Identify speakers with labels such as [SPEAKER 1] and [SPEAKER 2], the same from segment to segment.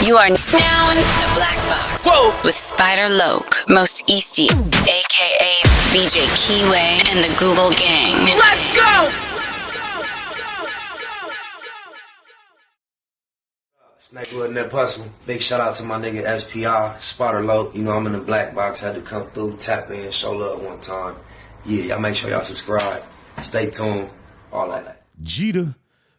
[SPEAKER 1] You are now in the Black Box. Whoa. With Spider Loke, Most Easty, a.k.a. VJ Keyway, and the Google Gang. Let's go!
[SPEAKER 2] Nipsey Hussle. Big shout out to my nigga SPI, Spider Loke. You know I'm in the Black Box. Had to come through, tap in, show love one time. Yeah, y'all make sure y'all subscribe. Stay tuned. All that.
[SPEAKER 3] Jeter,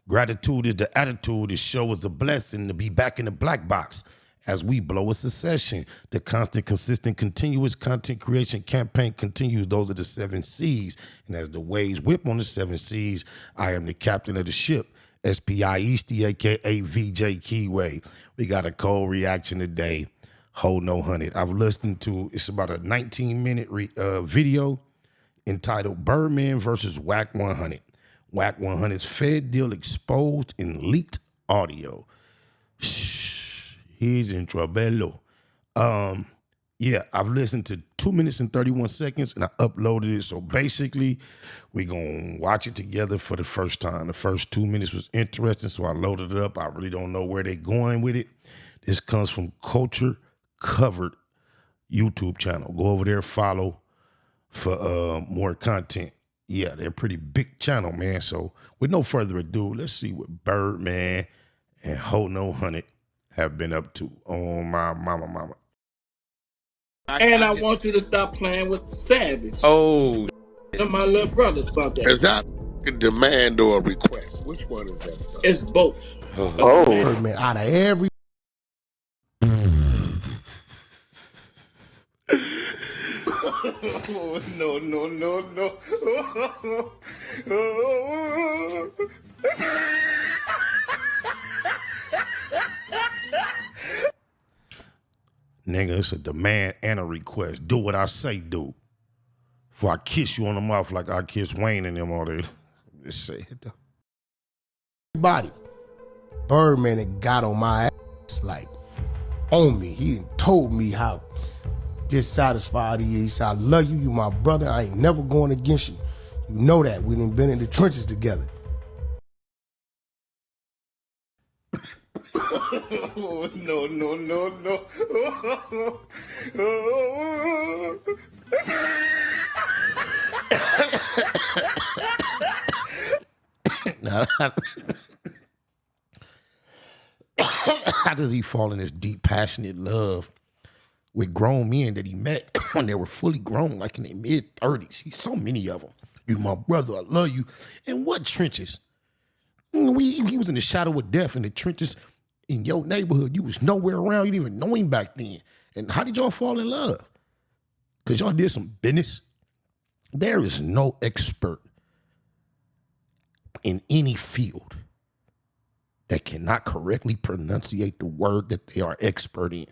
[SPEAKER 3] gratitude is the attitude. This show is a blessing to be back in the Black Box as we blow a succession. The constant, consistent, continuous content creation campaign continues. Those are the 7 C's. And as the waves whip on the 7 C's, I am the captain of the ship. SPI Easty, a.k.a. VJ Keyway. We got a cold reaction today. Hold no 100. I've listened to, it's about a 19-minute video entitled Birdman versus Wack 100. Wack 100's Fed deal exposed in leaked audio. He's in trouble. Yeah, I've listened to 2 minutes and 31 seconds and I uploaded it. So basically, we're going to watch it together for the first time. The first 2 minutes was interesting, so I loaded it up. I really don't know where they're going with it. This comes from Culture Covered YouTube channel. Go over there, follow for more content. Yeah, they're a pretty big channel, man. So with no further ado, let's see what Birdman and Hold No 100 have been up to. Oh, my mama.
[SPEAKER 4] And I want you to stop playing with Savage.
[SPEAKER 5] Oh,
[SPEAKER 4] And my little brother saw that.
[SPEAKER 5] is that a demand or a request? Which one is that stuff?
[SPEAKER 4] It's both.
[SPEAKER 5] Oh.
[SPEAKER 3] Birdman out of every...
[SPEAKER 4] Oh, no.
[SPEAKER 3] Nigga, it's a demand and a request. Do what I say do. Before I kiss you on the mouth like I kiss Wayne and them all day. Just say it though.
[SPEAKER 6] Body. Birdman had got on my ass, like, on me. He told me how dissatisfied he is. He said, I love you, you my brother. I ain't never going against you. You know that. We done been in the trenches together.
[SPEAKER 4] Oh, no.
[SPEAKER 3] How does he fall in this deep, passionate love with grown men that he met when they were fully grown, like in their mid-30s? He's so many of them. You my brother, I love you. And what trenches? He was in the shadow of death in the trenches in your neighborhood. You was nowhere around. You didn't even know him back then. And how did y'all fall in love? Because y'all did some business. There is no expert in any field that cannot correctly pronunciate the word that they are expert in.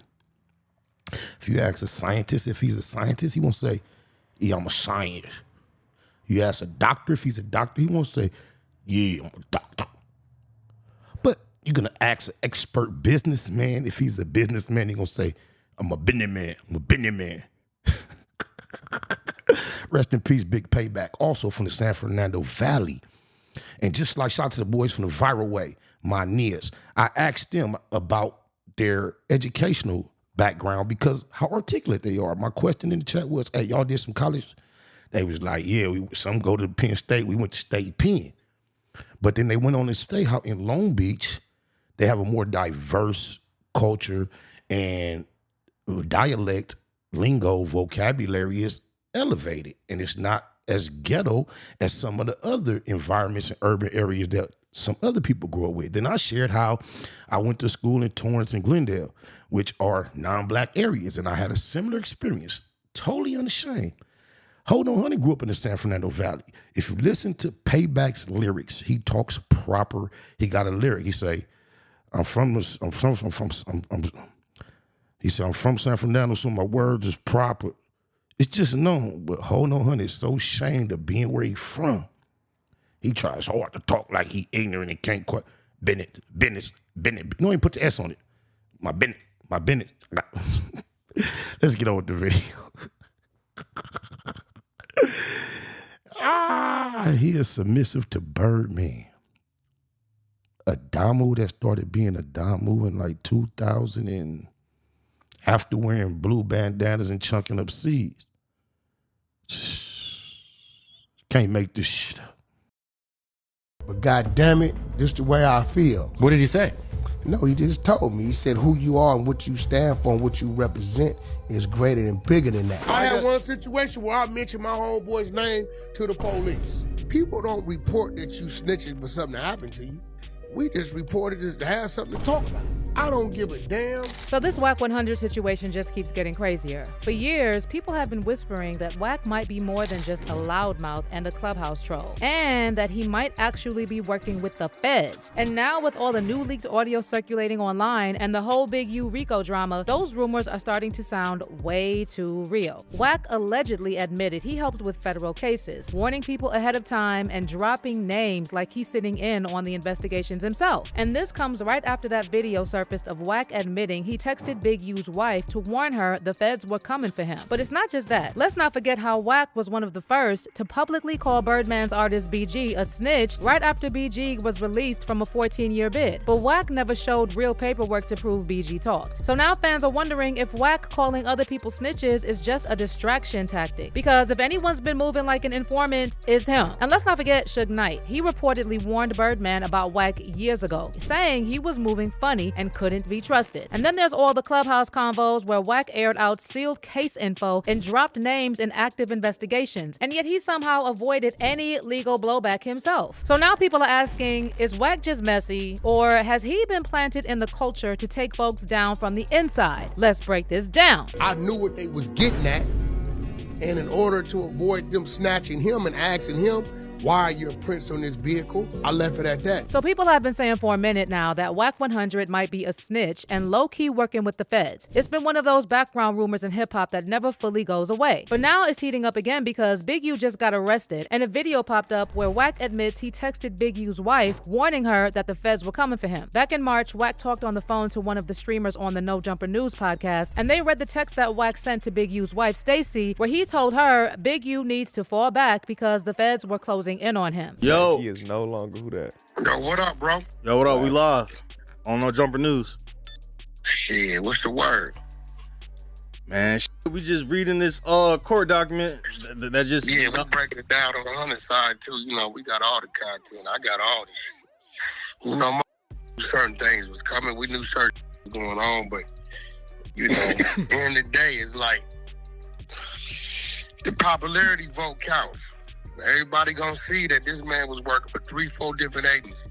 [SPEAKER 3] If you ask a scientist if he's a scientist, he won't say, yeah, I'm a scientist. You ask a doctor if he's a doctor, he won't say, yeah, I'm a doctor. But you're going to ask an expert businessman if he's a businessman, he's going to say, I'm a businessman. Rest in peace, Big Payback, also from the San Fernando Valley. And just like shout out to the boys from the Viral Way, my Nias, I asked them about their educational background because how articulate they are. My question in the chat was, hey, y'all did some college? They was like, yeah, some go to Penn State. We went to State Penn. But then they went on to say how in Long Beach, they have a more diverse culture and dialect, lingo, vocabulary is elevated. And it's not as ghetto as some of the other environments and urban areas that some other people grew up with. Then I shared how I went to school in Torrance and Glendale, which are non-black areas. And I had a similar experience, totally unashamed. Hold On 100 grew up in the San Fernando Valley. If you listen to Payback's lyrics, he talks proper. He got a lyric. He say, he said, I'm from San Fernando, so my words is proper. It's just known, but Hold On 100 is so ashamed of being where he from. He tries hard to talk like he ignorant and can't quite Bennett. No, he put the S on it. My Bennett. Let's get on with the video. He is submissive to Birdman. Adamu that started being Adamu in like 2000 and after wearing blue bandanas and chunking up seeds. Can't make this shit up.
[SPEAKER 6] But God damn it, this the way I feel.
[SPEAKER 7] What did he say?
[SPEAKER 6] No, he just told me. He said who you are and what you stand for and what you represent is greater and bigger than that. I had one situation where I mentioned my homeboy's name to the police. People don't report that you snitching for something that happened to you. We just reported it to have something to talk about. I don't give a damn.
[SPEAKER 8] So this Wack 100 situation just keeps getting crazier. For years, people have been whispering that Wack might be more than just a loudmouth and a clubhouse troll, and that he might actually be working with the feds. And now with all the new leaked audio circulating online and the whole Big U Rico drama, those rumors are starting to sound way too real. Wack allegedly admitted he helped with federal cases, warning people ahead of time and dropping names like he's sitting in on the investigations himself. And this comes right after that video surfaced of Wack admitting he texted Big U's wife to warn her the feds were coming for him. But it's not just that. Let's not forget how Wack was one of the first to publicly call Birdman's artist BG a snitch right after BG was released from a 14-year bid. But Wack never showed real paperwork to prove BG talked. So now fans are wondering if Wack calling other people snitches is just a distraction tactic. Because if anyone's been moving like an informant, it's him. And let's not forget Suge Knight. He reportedly warned Birdman about Wack years ago, saying he was moving funny and couldn't be trusted. And then there's all the clubhouse convos where Wack aired out sealed case info and dropped names in active investigations, and yet he somehow avoided any legal blowback himself. So now people are asking, is Wack just messy, or has he been planted in the culture to take folks down from the inside? Let's break this down.
[SPEAKER 6] I knew what they was getting at, and in order to avoid them snatching him and asking him, why are your prints on this vehicle? I left it at that.
[SPEAKER 8] So people have been saying for a minute now that Wack 100 might be a snitch and low-key working with the feds. It's been one of those background rumors in hip-hop that never fully goes away. But now it's heating up again because Big U just got arrested and a video popped up where Wack admits he texted Big U's wife, warning her that the feds were coming for him. Back in March, Wack talked on the phone to one of the streamers on the No Jumper News podcast, and they read the text that Wack sent to Big U's wife, Stacy, where he told her Big U needs to fall back because the feds were closing in on him.
[SPEAKER 9] Yo,
[SPEAKER 10] he is no longer who that.
[SPEAKER 5] Yo, what up, bro?
[SPEAKER 9] Yo, what up? We live on No Jumper News.
[SPEAKER 5] Shit, what's the word?
[SPEAKER 9] Man, we just reading this court document that just...
[SPEAKER 5] Yeah, we breaking it down on the Hunter side, too. You know, we got all the content. I got all this shit. You know, certain things was coming. We knew certain was going on, but, you know, at the end of the day, it's like the popularity vote counts. Everybody gonna see that this man was working for 3-4 different agencies.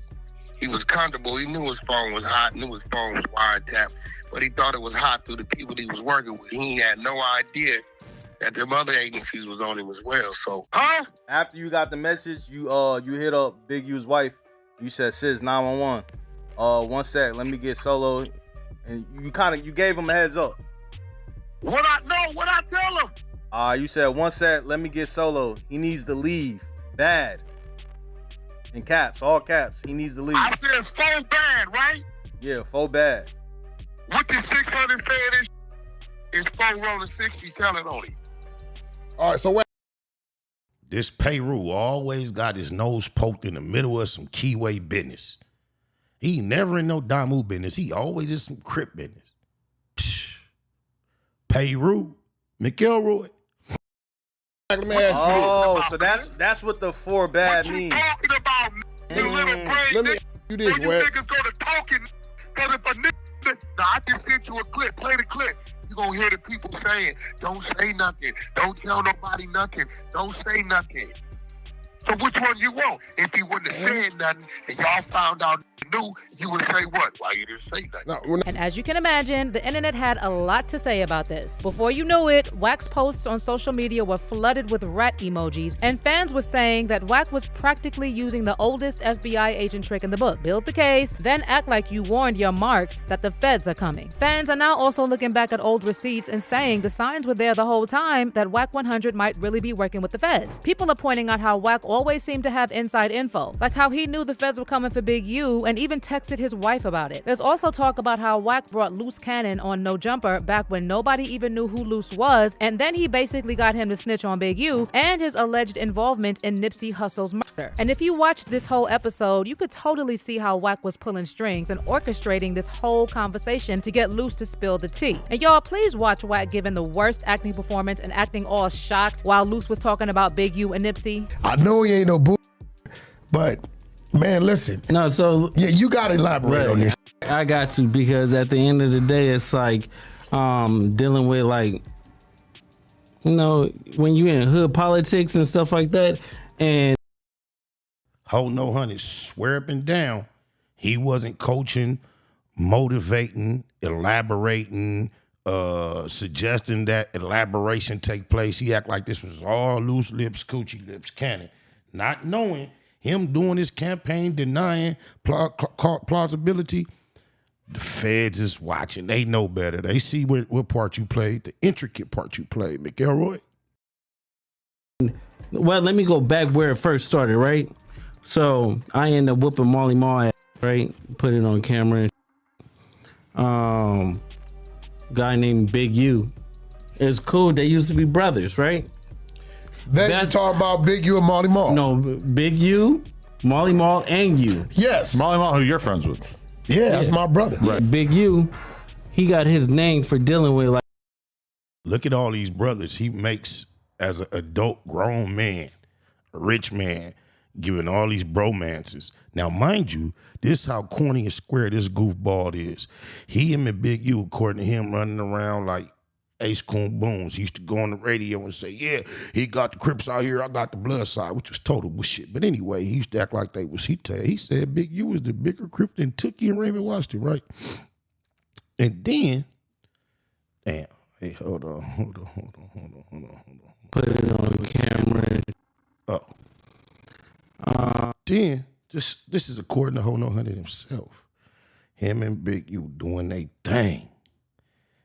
[SPEAKER 5] He was comfortable. He knew his phone was hot, knew his phone was wiretapped, but he thought it was hot through the people he was working with. He had no idea that them other agencies was on him as well. So,
[SPEAKER 9] After you got the message, you hit up Big U's wife. You said, "Sis, 911. One sec, let me get solo." And you gave him a heads up.
[SPEAKER 5] What I tell him?
[SPEAKER 9] You said, "One sec, let me get solo. He needs to leave. Bad." In caps, all caps. He needs to leave.
[SPEAKER 5] I said, "So bad, right?"
[SPEAKER 9] Yeah, faux bad.
[SPEAKER 5] What the 600 saying is 4 rolling 60 telling on him.
[SPEAKER 6] All right, so what?
[SPEAKER 3] This Peru always got his nose poked in the middle of some keyway business. He never in no Damu business. He always in some Crip business. Peru, McElroy.
[SPEAKER 6] Let me ask
[SPEAKER 9] Oh, so that's what the 4 bad means.
[SPEAKER 5] Talking about the little brain.
[SPEAKER 6] Let me ask you this,
[SPEAKER 5] you
[SPEAKER 6] Wes.
[SPEAKER 5] niggas go to talking, but if a nigga, now I just sent you a clip, play the clip. You gonna hear the people saying, "Don't say nothing, don't tell nobody nothing, don't say nothing." So which one you want? If he wouldn't have said nothing and y'all found out knew, you would say what? Why you didn't say nothing?
[SPEAKER 6] No,
[SPEAKER 8] And as you can imagine, the internet had a lot to say about this. Before you knew it, Wack's posts on social media were flooded with rat emojis, and fans were saying that Wack was practically using the oldest FBI agent trick in the book. Build the case, then act like you warned your marks that the feds are coming. Fans are now also looking back at old receipts and saying the signs were there the whole time that Wack 100 might really be working with the feds. People are pointing out how Wack always seemed to have inside info, like how he knew the feds were coming for Big U and even texted his wife about it. There's also talk about how Wack brought Loose Cannon on No Jumper back when nobody even knew who Loose was, and then he basically got him to snitch on Big U and his alleged involvement in Nipsey Hussle's murder. And if you watched this whole episode, you could totally see how Wack was pulling strings and orchestrating this whole conversation to get Loose to spill the tea. And y'all, please watch Wack giving the worst acting performance and acting all shocked while Loose was talking about Big U and Nipsey.
[SPEAKER 6] I know he ain't no boo, but man, listen.
[SPEAKER 7] No, so
[SPEAKER 6] yeah, you gotta elaborate on this.
[SPEAKER 7] I got to, because at the end of the day, it's like dealing with, like, you know, when you in hood politics and stuff like that, and
[SPEAKER 3] Whole No 100 swear up and down he wasn't coaching, motivating, elaborating, suggesting that elaboration take place. He act like this was all loose lips, coochie lips, cannon, not knowing him doing his campaign, denying plausibility. The feds is watching. They know better. They see what part you played, the intricate part you played, McElroy.
[SPEAKER 7] Well, let me go back where it first started, right? So I ended up whooping Molly Mall ass, right? Put it on camera. Guy named Big U. It's cool. They used to be brothers, right?
[SPEAKER 6] That's you talk about Big U and Molly Mall.
[SPEAKER 7] No, Big U, Molly Mall, and you.
[SPEAKER 6] Yes.
[SPEAKER 10] Molly Mall, who you're friends with.
[SPEAKER 6] Yeah, that's my brother.
[SPEAKER 7] Right. Big U, he got his name for dealing with, like,
[SPEAKER 3] look at all these brothers he makes as an adult grown man, a rich man, giving all these bromances. Now, mind you, this is how corny and square this goofball is. Him and Big U, according to him, running around like Ace Coon Boons. He used to go on the radio and say, yeah, he got the Crips out here, I got the Blood side, which was total bullshit. But anyway, he used to act like they was, he said Big U was the bigger Crip than Tookie and Raymond Washington, right? And then, damn, hey, hold on.
[SPEAKER 7] Put it on camera.
[SPEAKER 3] Then, this is according to Whole No 100 himself. Him and Big U doing their thing.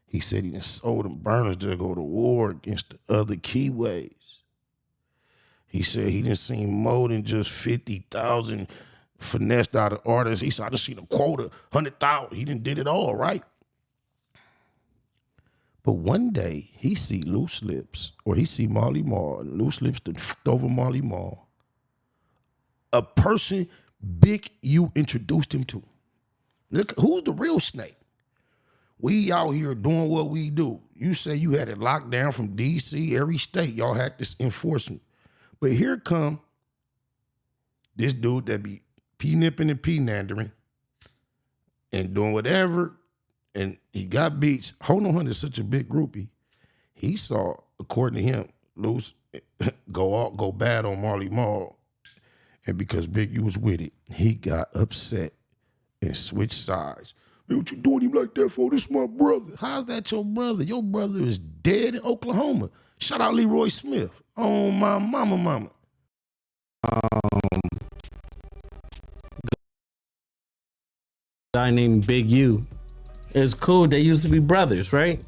[SPEAKER 3] He said he done sold them burners to go to war against the other Keyways. He said he didn't see more than just 50,000 finessed out of artists. He said, I just seen a quota, 100,000. He done did it all, right? But one day, he see Loose Lips, or he see Molly Mall, and Loose Lips done f***ed over Molly Mall. A person Big U introduced him to. Look, who's the real snake? We out here doing what we do. You say you had it locked down from D.C., every state, y'all had this enforcement. But here come this dude that be p-nipping and p-nandering and doing whatever, and he got beats. Whole No 100 is such a big groupie. He saw, according to him, Loose go bad on Marley Marl, and because Big U was with it, he got upset and switched sides. Hey, what you doing him like that for? This is my brother. How's that your brother? Your brother is dead in Oklahoma. Shout out Leroy Smith. Oh, my mama.
[SPEAKER 7] Guy named Big U. It's cool. They used to be brothers, right?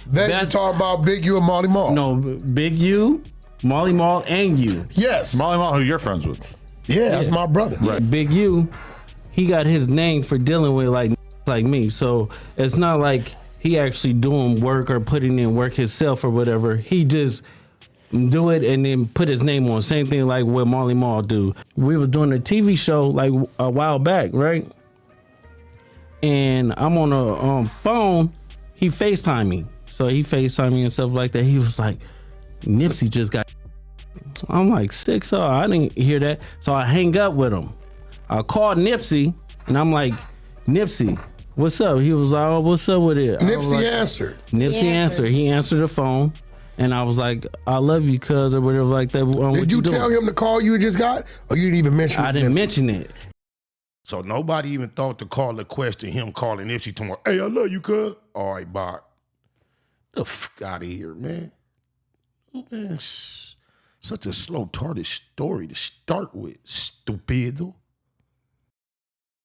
[SPEAKER 6] That's you talk about Big U and Molly Mall.
[SPEAKER 7] No, Big U, Molly Mall, and you.
[SPEAKER 6] Yes.
[SPEAKER 10] Molly Mall, who you're friends with.
[SPEAKER 6] Yeah, that's my brother.
[SPEAKER 7] Right. Big U, he got his name for dealing with like me. So it's not like he actually doing work or putting in work himself or whatever. He just do it and then put his name on. Same thing like what Molly Mall do. We were doing a TV show like a while back, right? And I'm on a phone. He FaceTime me. So he FaceTime me and stuff like that. He was like, Nipsey just got. I'm like, 6-0. I didn't hear that. So I hang up with him. I called Nipsey and I'm like, Nipsey, what's up? He was like, oh, what's up with it?
[SPEAKER 6] Nipsey answered.
[SPEAKER 7] Nipsey answered. He answered the phone. And I was like, I love you, cuz, or whatever like that.
[SPEAKER 6] Did you tell him the call you just got? Or you didn't even mention it?
[SPEAKER 7] I didn't mention it.
[SPEAKER 3] So nobody even thought to call the question, him calling Nipsey tomorrow. Hey, I love you, cuz. All right, bye. The fuck out of here, man. Oh, man, such a slow, tarded story to start with, stupido.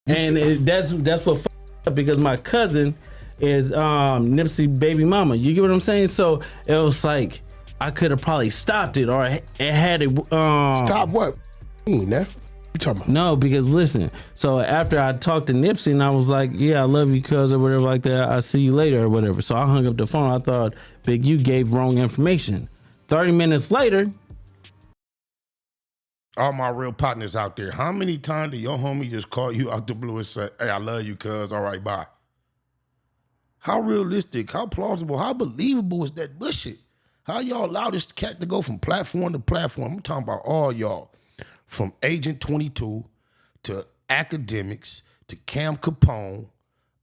[SPEAKER 7] And that's what f***ed up because my cousin is Nipsey baby mama. You get what I'm saying? So it was like I could have probably stopped it or it had it.
[SPEAKER 6] Stop what? You talking about?
[SPEAKER 7] No, because listen. So after I talked to Nipsey and I was like, "Yeah, I love you, cuz," or whatever like that. I'll see you later or whatever. So I hung up the phone. I thought Big U gave wrong information. 30 minutes later.
[SPEAKER 3] All my real partners out there, how many times did your homie just call you out the blue and say, "Hey, I love you, cuz, all right, bye"? How realistic, how plausible, how believable is that bullshit? How y'all allow this cat to go from platform to platform? I'm talking about all y'all. From Agent 22 to Academics to Cam Capone,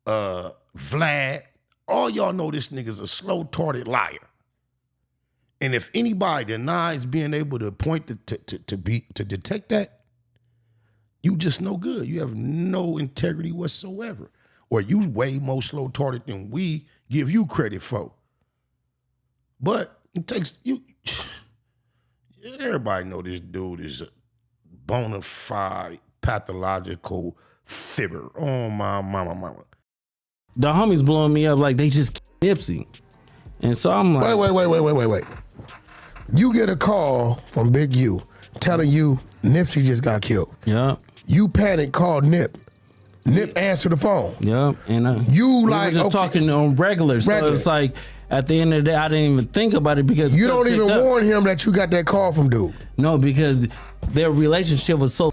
[SPEAKER 3] Vlad, all y'all know this nigga's a slow-tarded liar. And if anybody denies being able to point to detect that, you just no good. You have no integrity whatsoever. Or you way more slow-tarded than we give you credit for. But it takes you. Everybody know this dude is a bona fide pathological fibber. Oh my mama.
[SPEAKER 7] The homies blowing me up like they just Nipsey. And so I'm like,
[SPEAKER 6] Wait. You get a call from Big U telling you Nipsey just got killed.
[SPEAKER 7] Yeah.
[SPEAKER 6] You panic, call Nip. Nip answer the phone.
[SPEAKER 7] Yeah. And
[SPEAKER 6] you
[SPEAKER 7] we
[SPEAKER 6] like
[SPEAKER 7] were just talking on regular. So it's like at the end of the day, I didn't even think about it because
[SPEAKER 6] you don't even warn him that you got that call from dude.
[SPEAKER 7] No, because their relationship was so.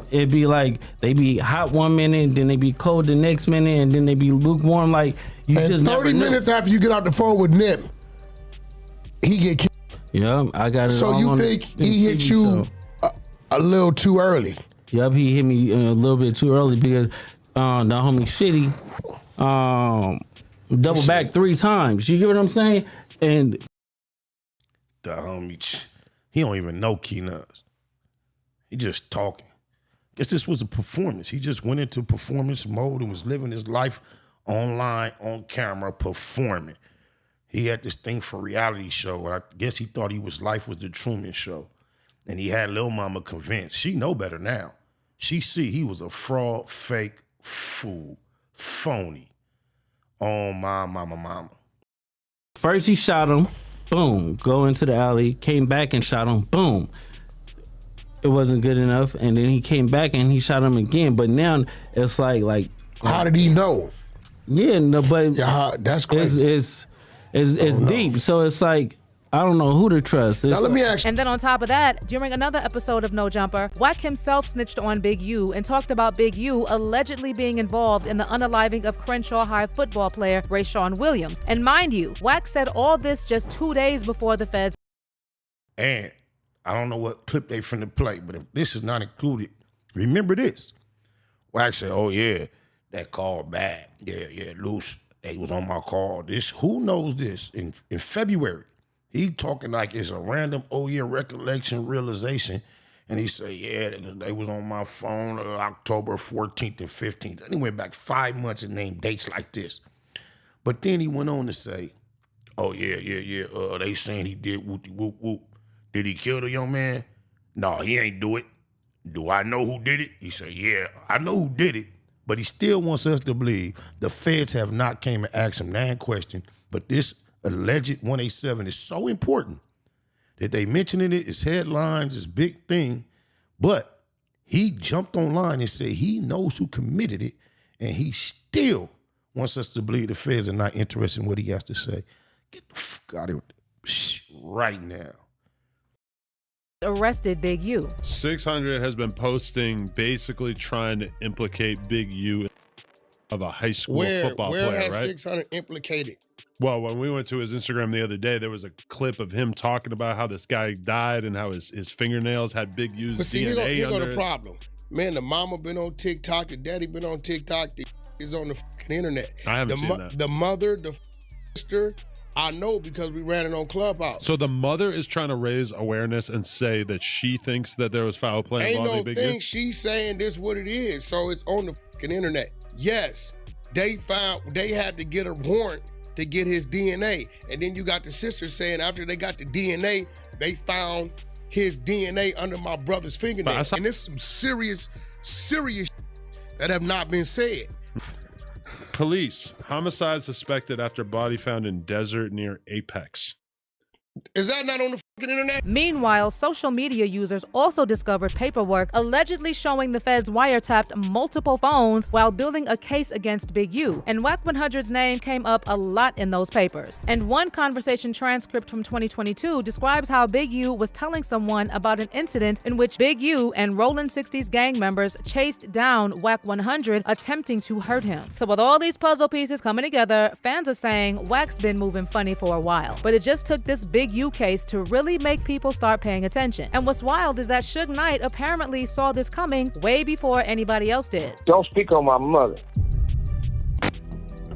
[SPEAKER 7] It'd be like they be hot one minute, then they be cold the next minute, and then they be lukewarm. Like you
[SPEAKER 6] and
[SPEAKER 7] just
[SPEAKER 6] 30 minutes after you get out the phone with Nip, he get killed.
[SPEAKER 7] Yeah, I got it.
[SPEAKER 6] So you think he hit you a little too early?
[SPEAKER 7] Yep, he hit me a little bit too early because the homie Shitty double back 3 times. You get what I'm saying? And
[SPEAKER 3] the homie, he don't even know Key Nuts. He just talking. Guess this was a performance. He just went into performance mode and was living his life online, on camera, performing. He had this thing for reality show. And I guess he thought life was the Truman Show. And he had Lil Mama convinced. She know better now. She see he was a fraud, fake, fool, phony. Oh, my mama.
[SPEAKER 7] First he shot him, boom, go into the alley, came back and shot him, boom. It wasn't good enough, and then he came back and he shot him again. But now it's like
[SPEAKER 6] how did he know?
[SPEAKER 7] Yeah, no, but
[SPEAKER 6] that's crazy.
[SPEAKER 7] It's deep. So it's like I don't know who to trust.
[SPEAKER 6] Now let me ask you.
[SPEAKER 8] And then on top of that, during another episode of No Jumper, Wack himself snitched on Big U and talked about Big U allegedly being involved in the unaliving of Crenshaw High football player Rayshawn Williams. And mind you, Wack said all this just 2 days before the feds.
[SPEAKER 3] And I don't know what clip they finna play, but if this is not included, remember this. Wack said, "Oh yeah, that call bad. Yeah, loose. They was on my call. This, who knows this? In February, he talking like it's a random recollection, realization. And he said, yeah, they was on my phone October 14th and 15th. And he went back 5 months and named dates like this. But then he went on to say, oh, yeah. They saying he did whoop. Did he kill the young man? No, he ain't do it. Do I know who did it? He said, yeah, I know who did it. But he still wants us to believe the feds have not came and asked him 9 questions. But this alleged 187 is so important that they mentioning it, it's headlines, it's big thing. But he jumped online and said he knows who committed it, and he still wants us to believe the feds are not interested in what he has to say. Get the fuck out of here right now.
[SPEAKER 8] Arrested Big U.
[SPEAKER 11] 600 has been posting basically trying to implicate Big U of a high school football player, right?
[SPEAKER 6] Where has 600 implicated?
[SPEAKER 11] Well, when we went to his Instagram the other day, there was a clip of him talking about how this guy died and how his fingernails had Big U's
[SPEAKER 6] but see,
[SPEAKER 11] DNA
[SPEAKER 6] here go
[SPEAKER 11] under
[SPEAKER 6] the
[SPEAKER 11] it.
[SPEAKER 6] problem. Man, the mama been on TikTok, the daddy been on TikTok, the is on the fucking internet.
[SPEAKER 11] I haven't seen that.
[SPEAKER 6] The mother, the sister, I know because we ran it on Clubhouse.
[SPEAKER 11] So the mother is trying to raise awareness and say that she thinks that there was foul play involving
[SPEAKER 6] Ain't
[SPEAKER 11] Big
[SPEAKER 6] no
[SPEAKER 11] U?
[SPEAKER 6] thing. She's saying this what it is. So it's on the fucking internet. Yes, they had to get a warrant to get his DNA. And then you got the sister saying after they got the DNA, they found his DNA under my brother's fingernail. And there's some serious that have not been said.
[SPEAKER 11] Police, homicide suspected after body found in desert near Apex.
[SPEAKER 6] Is that not on the
[SPEAKER 8] Meanwhile, social media users also discovered paperwork allegedly showing the feds wiretapped multiple phones while building a case against Big U. And Wack 100's name came up a lot in those papers. And one conversation transcript from 2022 describes how Big U was telling someone about an incident in which Big U and Rollin' 60s gang members chased down Wack 100, attempting to hurt him. So with all these puzzle pieces coming together, fans are saying Wack's been moving funny for a while. But it just took this Big U case to really make people start paying attention. And what's wild is that Suge Knight apparently saw this coming way before anybody else did.
[SPEAKER 12] Don't speak on my mother.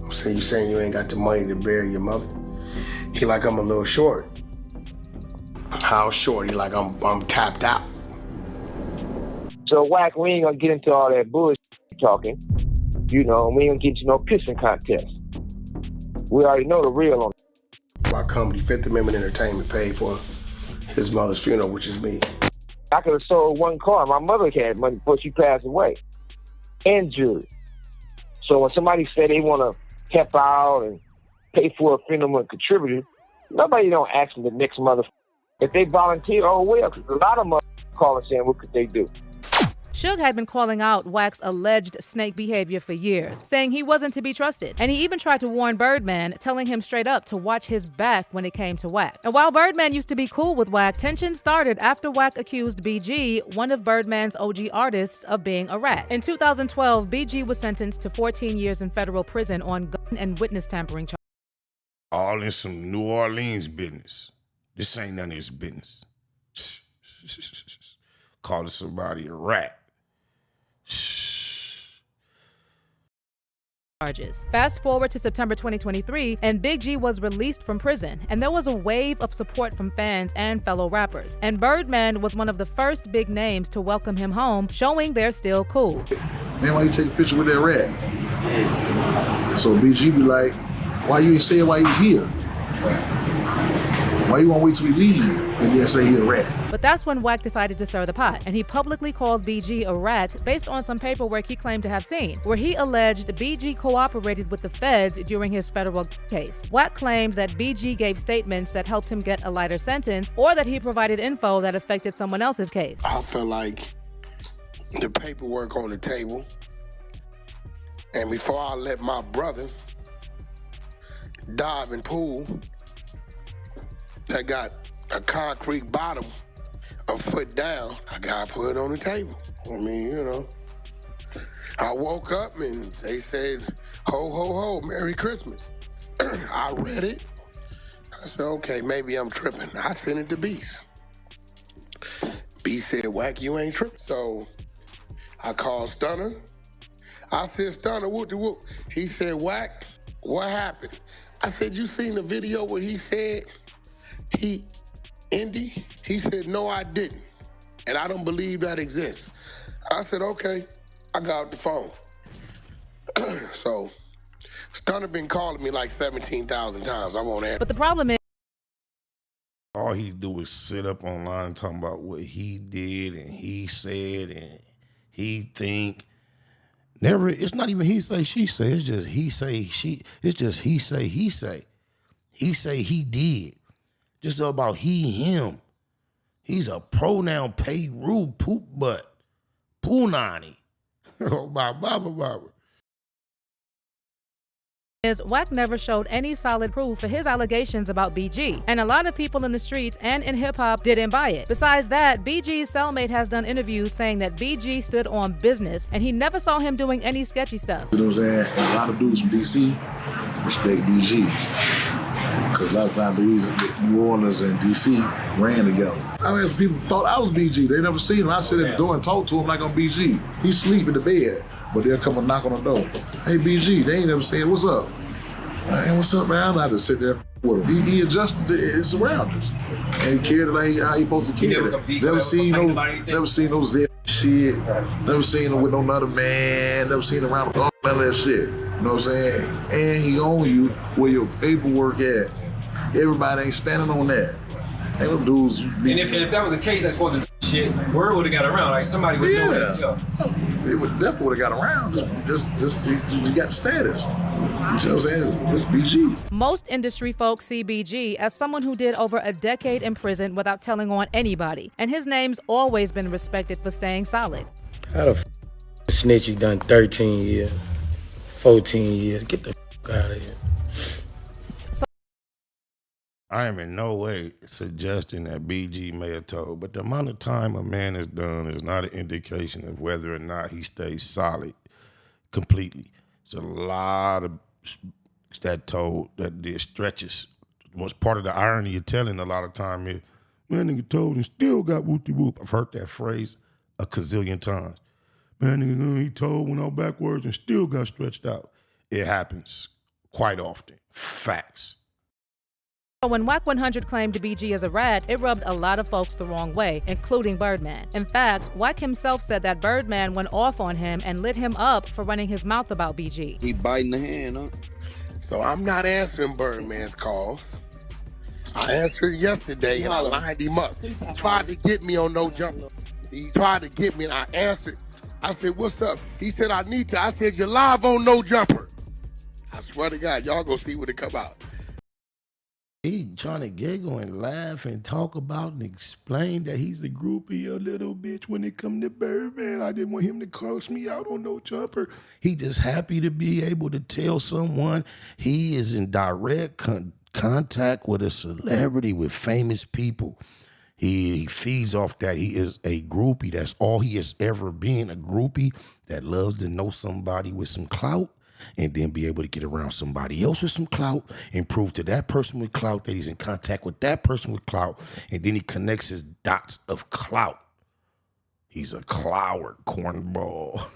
[SPEAKER 6] So you saying you ain't got the money to bury your mother? He like I'm a little short. How short? He like I'm tapped out.
[SPEAKER 12] So Wack, we ain't gonna get into all that bullshit talking. You know, we ain't gonna get into no pissing contest. We already know the real on it.
[SPEAKER 6] My company, Fifth Amendment Entertainment, paid for his mother's funeral, which is me.
[SPEAKER 12] I could have sold one car. My mother had money before she passed away. And jewelry. So when somebody say they want to help out and pay for a funeral and contribute, nobody don't ask them the next mother. If they volunteer, oh well, because a lot of mother calling saying, what could they do?
[SPEAKER 8] Suge had been calling out Wack's alleged snake behavior for years, saying he wasn't to be trusted. And he even tried to warn Birdman, telling him straight up to watch his back when it came to Wack. And while Birdman used to be cool with Wack, tension started after Wack accused BG, one of Birdman's OG artists, of being a rat. In 2012, BG was sentenced to 14 years in federal prison on gun and witness tampering charges.
[SPEAKER 3] All in some New Orleans business. This ain't none of his business. Calling somebody a rat.
[SPEAKER 8] Fast forward to September 2023, and Big G was released from prison, and there was a wave of support from fans and fellow rappers. And Birdman was one of the first big names to welcome him home, showing they're still cool.
[SPEAKER 13] Man, why you take a picture with that rat? So BG be like, why you ain't say why he's here? Why you want to wait till we leave and then say he a rat?
[SPEAKER 8] But that's when Wack decided to stir the pot, and he publicly called BG a rat based on some paperwork he claimed to have seen, where he alleged BG cooperated with the feds during his federal case. Wack claimed that BG gave statements that helped him get a lighter sentence, or that he provided info that affected someone else's case.
[SPEAKER 6] I felt like the paperwork on the table, and before I let my brother dive in pool that got a concrete bottom a foot down, I gotta put it on the table. I mean, you know. I woke up and they said, ho, ho, ho, Merry Christmas. I read it. I said, okay, maybe I'm tripping. I sent it to Beast. Beast said, Wack, you ain't tripping. So I called Stunner. I said, Stunner, whoop-de-whoop. He said, Wack, what happened? I said, you seen the video where he said, Indy? He said, no, I didn't. And I don't believe that exists. I said, okay. I got off the phone. So, Stunner been calling me like 17,000 times. I won't answer.
[SPEAKER 8] But the problem is,
[SPEAKER 3] all he do is sit up online talking about what he did and he said and he think. Never, it's not even he say, she say. It's just he say, she. It's just he say, he say. He say he did. Just about he, him. He's a pronoun pay rude poop butt. Punani. Oh, my Baba.
[SPEAKER 8] Wack never showed any solid proof for his allegations about BG, and a lot of people in the streets and in hip-hop didn't buy it. Besides that, BG's cellmate has done interviews saying that BG stood on business, and he never saw him doing any sketchy stuff.
[SPEAKER 13] You know what I'm saying? A lot of dudes from DC respect BG. Because a lot of times New Orleans and DC ran together. I mean, people thought I was BG. They never seen him. I sit at the door and talk to him like I'm BG. He sleep in the bed, but they'll come and knock on the door. Hey, BG, they ain't never saying, what's up? Hey, what's up, man? I'm not to sit there with him. He adjusted to his surroundings. And he cared like how he supposed to care. Never seen no zip shit. Never seen him with no other man. Never seen him around none of that shit. You know what I'm saying? And he own you where your paperwork at. Everybody ain't standing on that. Ain't no dudes.
[SPEAKER 14] And if that was the case, as far as shit, word would have got around. Like somebody would know this. Yo.
[SPEAKER 13] It would definitely would have got around. Just you got status. You know what I'm saying? It's BG.
[SPEAKER 8] Most industry folks see BG as someone who did over a decade in prison without telling on anybody, and his name's always been respected for staying solid.
[SPEAKER 15] How the snitch you done 13 years, 14 years? Get the out of here.
[SPEAKER 3] I am in no way suggesting that BG may have told, but the amount of time a man has done is not an indication of whether or not he stays solid completely. There's a lot of that told that there stretches. What's part of the irony of telling a lot of time is, man, nigga told and still got whoop-de-whoop. I've heard that phrase a gazillion times. Man, nigga, he told, went out backwards and still got stretched out. It happens quite often. Facts.
[SPEAKER 8] When Wack 100 claimed BG as a rat, it rubbed a lot of folks the wrong way, including Birdman. In fact, Wack himself said that Birdman went off on him and lit him up for running his mouth about BG.
[SPEAKER 5] He biting the hand, huh? So I'm not answering Birdman's calls. I answered yesterday and I lined him up. He tried to get me on No Jumper. He tried to get me and I answered. I said, what's up? He said, I need to. I said, you're live on No Jumper. I swear to God, y'all gonna see when it come out.
[SPEAKER 3] He trying to giggle and laugh and talk about and explain that he's a groupie, a little bitch when it come to Birdman. I didn't want him to curse me out on No Jumper. He just happy to be able to tell someone he is in direct contact with a celebrity, with famous people. He feeds off that. He is a groupie. That's all he has ever been, a groupie that loves to know somebody with some clout and then be able to get around somebody else with some clout and prove to that person with clout that he's in contact with that person with clout, and then he connects his dots of clout. He's a cloward cornball.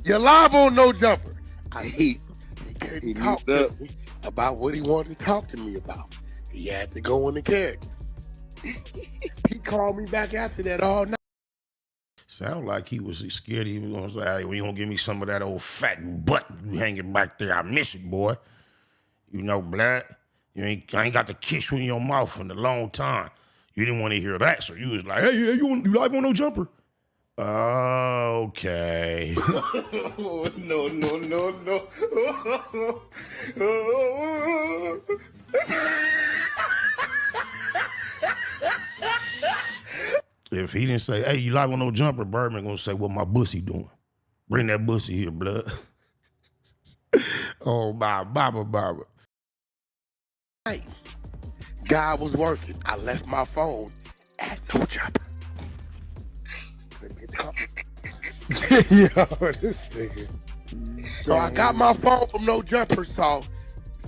[SPEAKER 5] You're live on No Jumper. He couldn't talk to me about what he wanted to talk to me about. He had to go in the character. He called me back after that all night.
[SPEAKER 3] Sound like he was scared he was going to say, hey, well, you going to give me some of that old fat butt you hanging back there? I miss it, boy. You know, blood. I ain't got to kiss you in your mouth in a long time. You didn't want to hear that, so you was like, hey, you live on No Jumper? Okay.
[SPEAKER 5] No.
[SPEAKER 3] If he didn't say, hey, you live on No Jumper, Birdman gonna say, what my bussy doing? Bring that bussy here, blood. Oh, Baba.
[SPEAKER 5] Hey, God was working. I left my phone at No Jumper.
[SPEAKER 6] Yo, this nigga.
[SPEAKER 5] So I got my phone from No Jumper, saw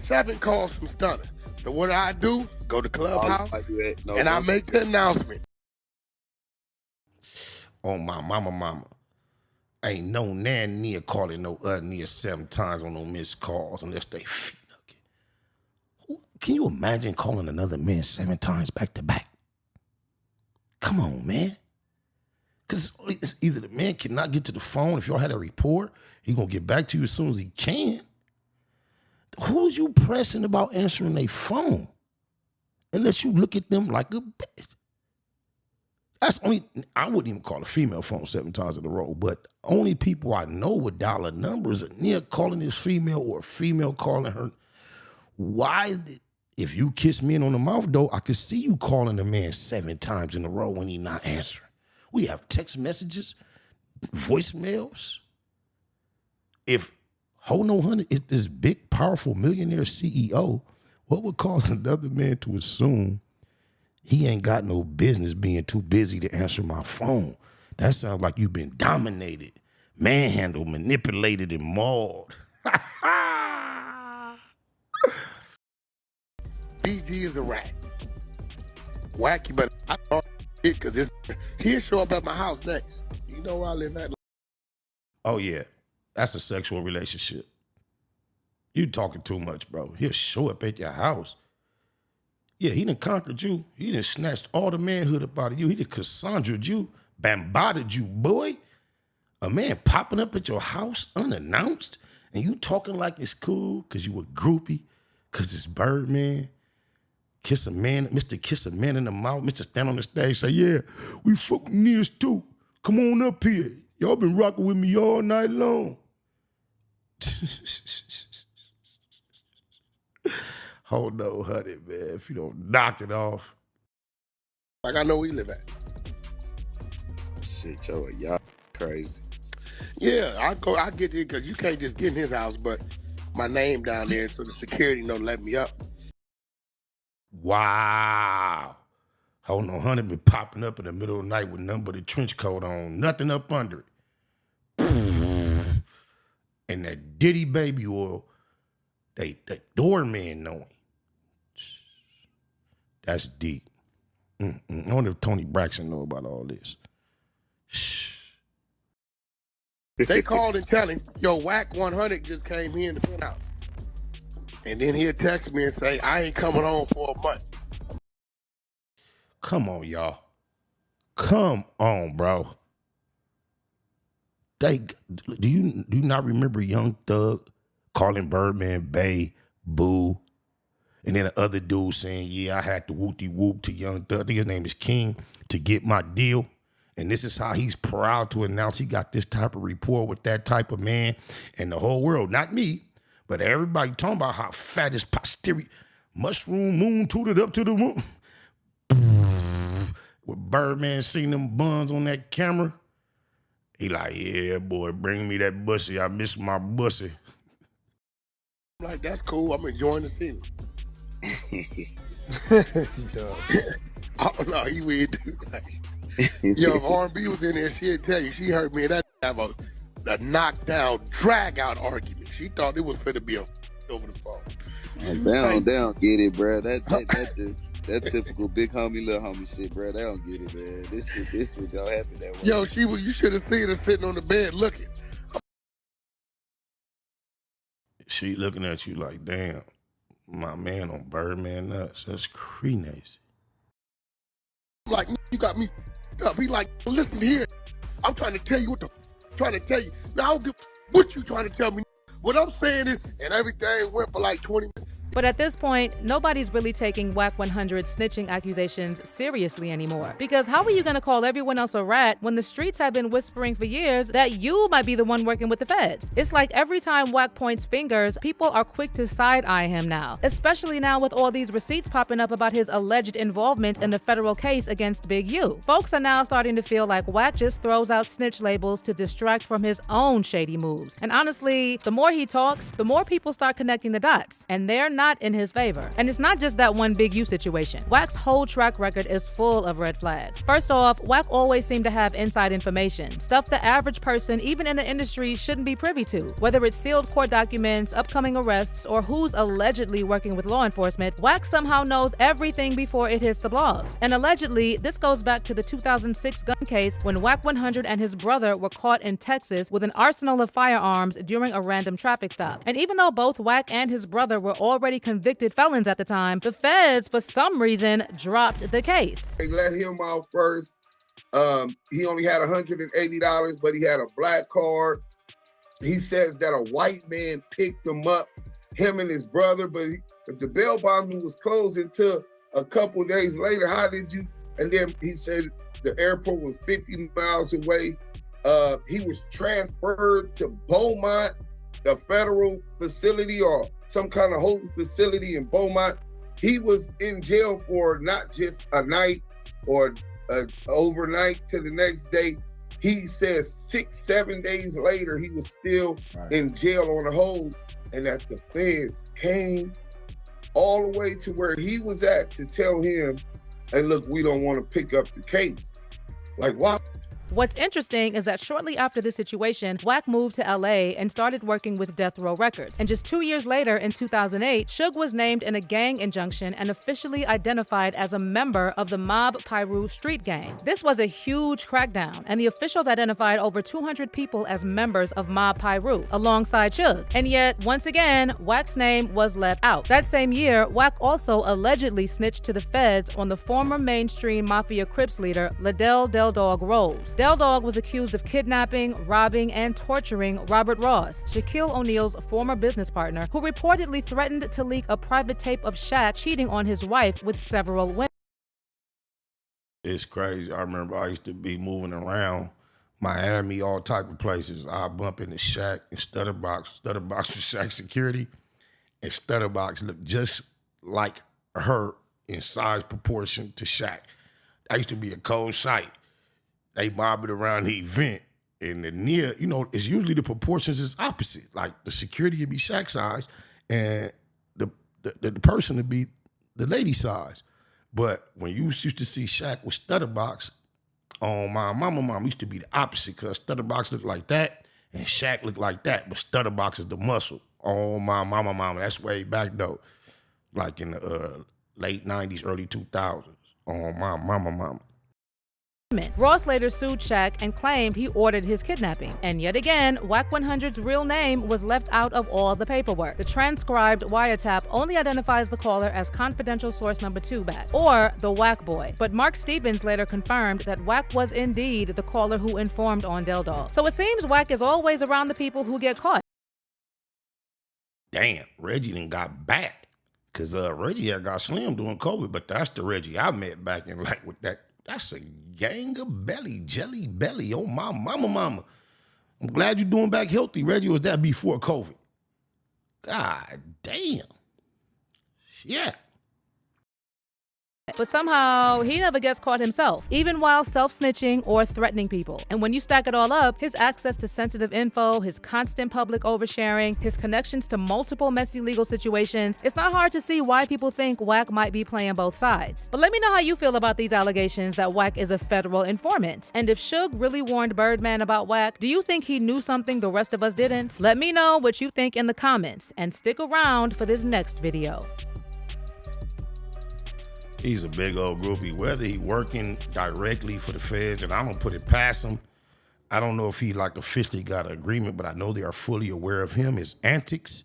[SPEAKER 5] 7 calls from Stunner. So what do? Go to Clubhouse, and I make the announcement.
[SPEAKER 3] Oh, my mama. Ain't no nan near calling no near 7 times on no missed calls unless they feet nugget. Can you imagine calling another man 7 times back to back? Come on, man. Because either the man cannot get to the phone. If y'all had a report, he gonna get back to you as soon as he can. Who's you pressing about answering their phone? Unless you look at them like a bitch. I wouldn't even call a female phone 7 times in a row, but only people I know with dollar numbers are near calling this female or a female calling her. Why? If you kiss men on the mouth, though, I could see you calling a man 7 times in a row when he not answering. We have text messages, voicemails. If Hono Hunter is this big, powerful millionaire CEO, what would cause another man to assume he ain't got no business being too busy to answer my phone? That sounds like you've been dominated, manhandled, manipulated, and mauled.
[SPEAKER 5] BG is a rat. Wacky, but I thought it because he'll show up at my house next. You know where I live at?
[SPEAKER 3] Oh, yeah. That's a sexual relationship. You talking too much, bro. He'll show up at your house. Yeah, he done conquered you. He done snatched all the manhood up out of you. He done Cassandra'd you, bambarded you, boy. A man popping up at your house unannounced, and you talking like it's cool because you a groupie, because it's Birdman. Kiss a man, Mr. Kiss a man in the mouth, Mr. Stand on the stage, say, yeah, we fucking nears too. Come on up here. Y'all been rocking with me all night long. Hold on, honey, man. If you don't knock it off.
[SPEAKER 16] Like, I know where you live at.
[SPEAKER 17] Shit, y'all crazy.
[SPEAKER 16] Yeah, I get it because you can't just get in his house, but my name down there so the security don't let me up.
[SPEAKER 3] Wow. Hold on, honey been popping up in the middle of the night with nothing but a trench coat on, nothing up under it. And that Diddy baby oil, that doorman knowing. That's deep. I wonder if Tony Braxton know about all this.
[SPEAKER 16] They called and tell him, yo, Wack 100 just came here in the penthouse. And then he'll text me and say, I ain't coming home for a month.
[SPEAKER 3] Come on, y'all. Come on, bro. Do you not remember Young Thug calling Birdman Bay, Boo? And then the other dude saying, yeah, I had to whoop-de-whoop to Young Thug. I think his name is King, to get my deal. And this is how he's proud to announce he got this type of rapport with that type of man. And the whole world, not me, but everybody talking about how fat his posterior mushroom moon tooted up to the moon. With Birdman seeing them buns on that camera, he like, yeah, boy, bring me that bussy. I miss my bussy.
[SPEAKER 16] I'm like, that's cool. I'm enjoying the scene. Oh, no, he weird dude. Like, yo, if R&B was in there, she'd tell you. She heard me and that have a knockdown, drag-out argument. She thought it was going to be over the phone.
[SPEAKER 17] They don't get it, bro. That typical big homie, little homie shit, bro. They don't get it, man. This shit don't happen that way.
[SPEAKER 16] Yo, you should have seen her sitting on the bed looking.
[SPEAKER 3] She looking at you like, damn, my man on Birdman nuts. That's crazy.
[SPEAKER 16] Like, you got me up. He like, listen here. I'm trying to tell you what the trying to tell you. Now, I don't give what you trying to tell me. What I'm saying is, and everything went for like 20 minutes.
[SPEAKER 8] But at this point, nobody's really taking Wack 100's snitching accusations seriously anymore. Because how are you gonna call everyone else a rat when the streets have been whispering for years that you might be the one working with the feds? It's like every time Wack points fingers, people are quick to side-eye him now. Especially now with all these receipts popping up about his alleged involvement in the federal case against Big U. Folks are now starting to feel like Wack just throws out snitch labels to distract from his own shady moves. And honestly, the more he talks, the more people start connecting the dots. And they're not in his favor. And it's not just that one Big U situation. Wack's whole track record is full of red flags. First off, Wack always seemed to have inside information, stuff the average person, even in the industry, shouldn't be privy to. Whether it's sealed court documents, upcoming arrests, or who's allegedly working with law enforcement, Wack somehow knows everything before it hits the blogs. And allegedly, this goes back to the 2006 gun case when Wack 100 and his brother were caught in Texas with an arsenal of firearms during a random traffic stop. And even though both Wack and his brother were already convicted felons at the time, the feds, for some reason, dropped the case.
[SPEAKER 18] They let him out first. He only had $180, but he had a black card. He says that a white man picked him up, him and his brother, but if the bail bond was closed until a couple days later, how did you? And then he said the airport was 50 miles away. He was transferred to Beaumont, a federal facility or some kind of holding facility in Beaumont. He was in jail for not just a night or overnight to the next day. He says 6-7 days later, he was still in jail on a hold, and that the feds came all the way to where he was at to tell him, hey, look, we don't want to pick up the case. Like, why?
[SPEAKER 8] What's interesting is that shortly after this situation, Wack moved to LA and started working with Death Row Records. And just 2 years later, in 2008, Suge was named in a gang injunction and officially identified as a member of the Mob Piru street gang. This was a huge crackdown, and the officials identified over 200 people as members of Mob Piru, alongside Suge. And yet, once again, Wack's name was left out. That same year, Wack also allegedly snitched to the feds on the former mainstream Mafia Crips leader, Ladell Del Dog Rose. Del Dog was accused of kidnapping, robbing, and torturing Robert Ross, Shaquille O'Neal's former business partner, who reportedly threatened to leak a private tape of Shaq cheating on his wife with several women.
[SPEAKER 3] It's crazy. I remember I used to be moving around Miami, all type of places. I bump into Shaq and Stutterbox. Stutterbox was Shaq's security, and Stutterbox looked just like her in size proportion to Shaq. That used to be a cold sight. They mobbed it around the event, and the near, it's usually the proportions is opposite. Like the security would be Shaq size, and the person would be the lady size. But when you used to see Shaq with Stutterbox, on my mom used to be the opposite, because Stutterbox looked like that and Shaq looked like that, but Stutterbox is the muscle. On my mama, that's way back though, like in the late 90s, early 2000s. On my mama.
[SPEAKER 8] Ross later sued Shaq and claimed he ordered his kidnapping. And yet again, Wack 100's real name was left out of all the paperwork. The transcribed wiretap only identifies the caller as confidential source number 2 back, or the Wack Boy. But Mark Stevens later confirmed that Wack was indeed the caller who informed on Del Dog. So it seems Wack is always around the people who get caught.
[SPEAKER 3] Damn, Reggie done got back. Because Reggie had got slim during COVID, but that's the Reggie I met back in with that. That's a gang of jelly belly. Oh, my mama. I'm glad you're doing back healthy, Reggie. Was that before COVID? God damn. Yeah.
[SPEAKER 8] But somehow, he never gets caught himself, even while self-snitching or threatening people. And when you stack it all up, his access to sensitive info, his constant public oversharing, his connections to multiple messy legal situations, it's not hard to see why people think Wack might be playing both sides. But let me know how you feel about these allegations that Wack is a federal informant. And if Suge really warned Birdman about Wack, do you think he knew something the rest of us didn't? Let me know what you think in the comments, and stick around for this next video.
[SPEAKER 3] He's a big old groupie, whether he working directly for the feds, and I don't put it past him. I don't know if he officially got an agreement, but I know they are fully aware of him, his antics,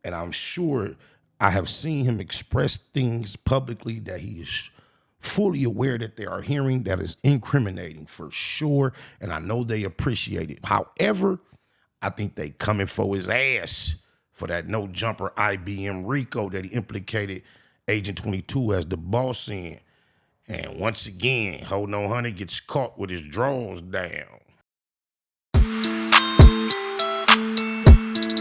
[SPEAKER 3] and I'm sure I have seen him express things publicly that he is fully aware that they are hearing that is incriminating for sure, and I know they appreciate it. However, I think they coming for his ass for that no jumper IBM RICO that he implicated Agent 22 as the boss in. And once again, Hold No Honey gets caught with his drawers down.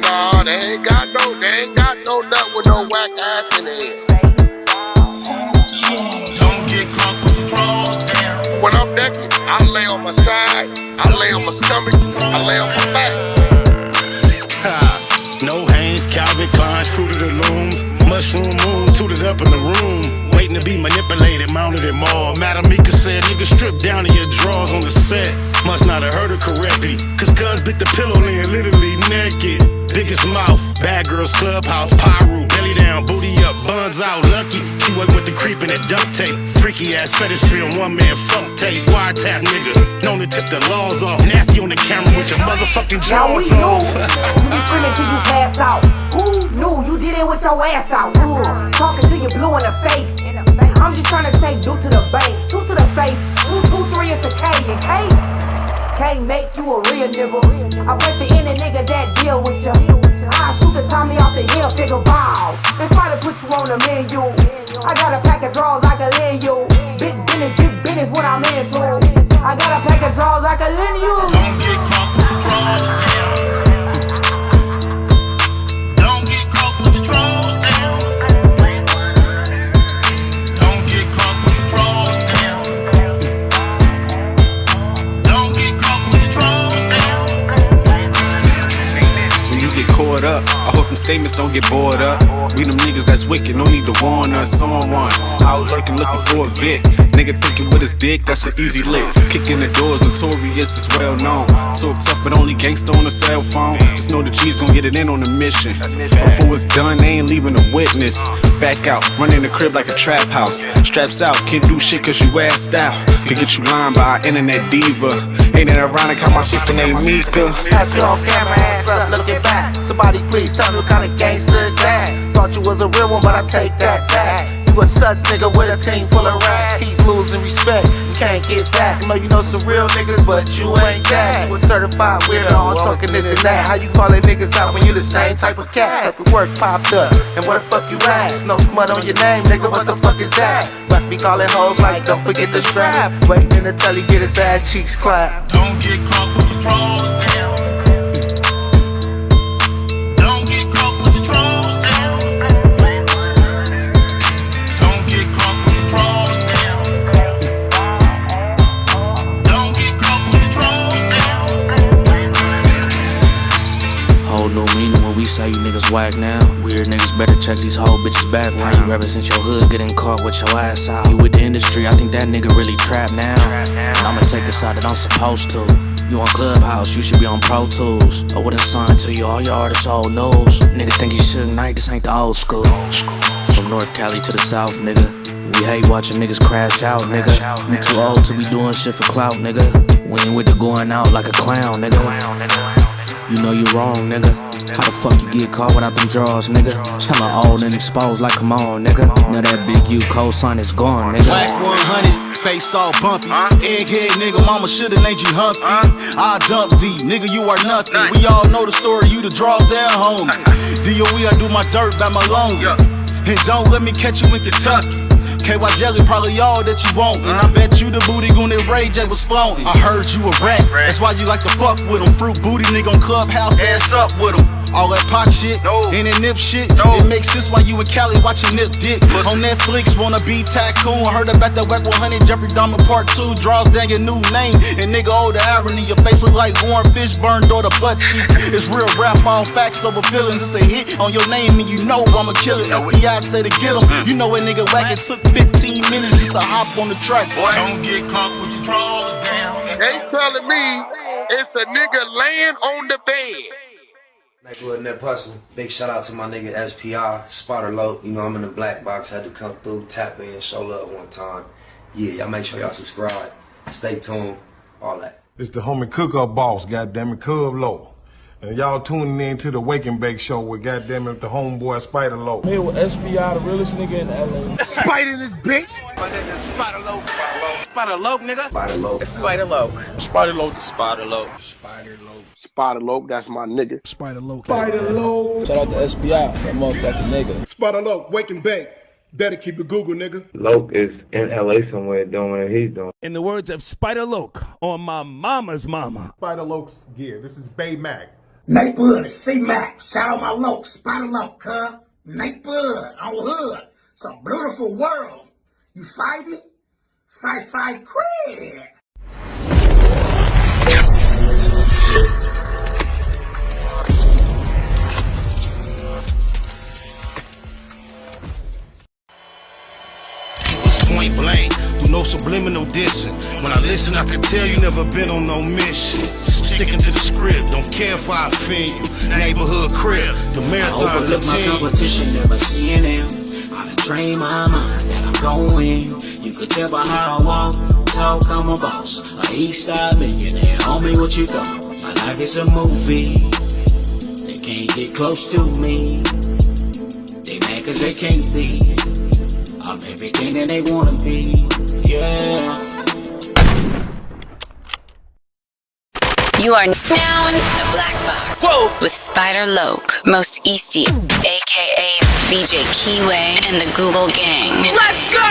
[SPEAKER 5] Nah, they ain't got no nut with no whack ass in it. Don't get caught with your drawers down. When I'm naked, I lay on my side, I lay on my stomach, I lay on my back.
[SPEAKER 19] No Hanes, Calvin Klein, Fruit of the Looms, Mushroom Moon, suited up in the room, waiting to be manipulated, mounted and mauled. Madam Mika said, nigga, strip down in your drawers on the set. Must not have heard her correctly, cause cuz bit the pillow laying literally naked. Biggest mouth, bad girls clubhouse, pyro, belly down, booty up, buns out, lucky. She went with the creep and that duct tape. Freaky ass fetish film, one man funk tape. Wiretap nigga, known to tip the laws off. Nasty on the camera with your motherfucking drawers off.
[SPEAKER 20] You be screaming till you pass out. Who knew you did it with your ass out? Talking till you blue in the face. I'm just trying to take you to the bank, 2 to the face, 2, 2, 3 is a K, and K can't make you a real nigga. I pray for any nigga that deal with you. I shoot the Tommy off the hill, figure wow. That's why to put you on the menu. I got a pack of draws I can lend you. Big business what I'm into. I got a pack of draws I can lend you.
[SPEAKER 5] Don't get caught with your drawers down. Don't get caught with your drawers down. Don't get caught with your drawers down. Don't get caught with your drawers down.
[SPEAKER 21] When you get caught up, I hope them statements don't get bored up. We them niggas that's wicked, no need to warn us on one. Out lurking, looking for a Vic. Nigga thinking with his dick, that's an easy lick. Kicking the doors, notorious, is well known. Talk tough, but only gangsta on a cell phone. Just know the G's gon' get it in on the mission. Before it's done, they ain't leaving a witness. Back out, running the crib like a trap house. Straps out, can't do shit cause you assed out. Could get you lined by an internet diva. Ain't it ironic how my sister named Mika?
[SPEAKER 22] Got you on camera, ass up, looking back. Somebody please tell me what kind of gangster is that? Thought you was a real one, but I take that back. You You a sus nigga with a team full of rats. Keep losing respect, you can't get back. I know you know some real niggas, but you ain't that. You a certified weirdo, always talking this and that. How you calling niggas out when you the same type of cat? Type of work popped up, and where the fuck you at? No smut on your name, nigga, what the fuck is that? Rock me calling hoes like, don't forget the strap. Waiting until he get his ass cheeks clapped.
[SPEAKER 19] Don't get caught with your drawers down. Don't get caught with your drawers down. Don't get caught with your drawers down. Don't get caught with your drawers down.
[SPEAKER 1] Whole new meaning when we say you niggas whack now. Weird niggas better check these whole bitches back. Why you represent your hood, getting caught with your ass out? You with the industry, I think that nigga really trapped now. And I'ma take the side that I'm supposed to. You on Clubhouse, you should be on Pro Tools. I wouldn't sign to you, all your artists old news. Nigga think you Suge Knight, this ain't the old school. From North Cali to the South, nigga. We hate watching niggas crash out, nigga. You too old to be doing shit for clout, nigga. We ain't with the going out like a clown, nigga. You know you wrong, nigga. How the fuck you get caught without them draws, nigga? Hella old and exposed like, come on, nigga. Now that big U cosign is gone, nigga.
[SPEAKER 21] Black 100, face all bumpy. Egghead nigga, mama shoulda named you Humpty. I dump thee, nigga, you are nothing. We all know the story, you the draws down, homie. DOE, I do my dirt by my loan. And don't let me catch you in Kentucky. KY Jelly, probably all that you want. And I bet you the booty goon that Ray J was flown. I heard you a rat, that's why you like to fuck with him. Fruit booty nigga on Clubhouse, ass up with him. All that pot shit, and that nip shit, it makes sense why you and Cali watching Nip Dick. On Netflix, wanna be tycoon. Heard about that Wack 100, Jeffrey Dahmer Part 2. Draws down your new name, and nigga, oh the irony. Your face look like Warren Fishburne, or the butt cheek. It's real rap, all facts over feelings. It's a hit on your name, and you know I'ma kill it. SBI say to get him. You know a nigga Wack, it took 15 minutes just to hop on the track.
[SPEAKER 19] Don't get caught with your drawers down.
[SPEAKER 16] They telling me it's a nigga laying on the bed.
[SPEAKER 2] Nigga Nipsey Hussle. Big shout out to my nigga SPI, Spotter Low. You know I'm in the black box, had to come through, tap in, show love one time. Yeah, y'all make sure y'all subscribe. Stay tuned, all that.
[SPEAKER 6] It's the homie cook-up boss, goddammit, Cub Low. And y'all tuning in to the Wake and Bake Show with goddammit the homeboy Spider Low.
[SPEAKER 23] Here with SPI, the realest nigga in LA.
[SPEAKER 6] Spider this bitch!
[SPEAKER 2] My nigga Spotter Low.
[SPEAKER 23] Spider Loke, nigga.
[SPEAKER 2] Spider Low.
[SPEAKER 23] Spider Loke.
[SPEAKER 6] Spider Low.
[SPEAKER 2] Spider Low.
[SPEAKER 6] Spider Low.
[SPEAKER 16] Spider Low, that's my nigga.
[SPEAKER 6] Spider Low.
[SPEAKER 23] Spider Loke. Shout out to SPI, that motherfucking nigga.
[SPEAKER 6] Spider Low, Wake and Bake. Better keep it Google, nigga.
[SPEAKER 24] Loke is in LA somewhere doing what he's doing.
[SPEAKER 25] In the words of Spider Loke on my mama's mama.
[SPEAKER 6] Spider Loke's gear. This is Bay Mac.
[SPEAKER 20] Nate Blood, C-Mac. Shout out my Loke, Spider Loke, huh? Nate Blood, on hood. It's a beautiful world. You fight me? Fight, cred.
[SPEAKER 19] Point blank, through no subliminal dissing. When I listen, I can tell you never been on no mission. Sticking to the script, don't care if I offend you. Neighborhood crib, the marathon
[SPEAKER 22] I overlook my competition, never seeing them. I done trained my mind that I'm going. You could tell by how I walk, talk, I'm a boss. A east side millionaire, homie, what you thought? My life is a movie. They can't get close to me. They mad cause they can't be. I'm everything that they wanna be, yeah.
[SPEAKER 26] You are now in the black box. Whoa. With Spider Loke, Most Easty, aka VJ Keyway, and the Google Gang.
[SPEAKER 22] Let's go!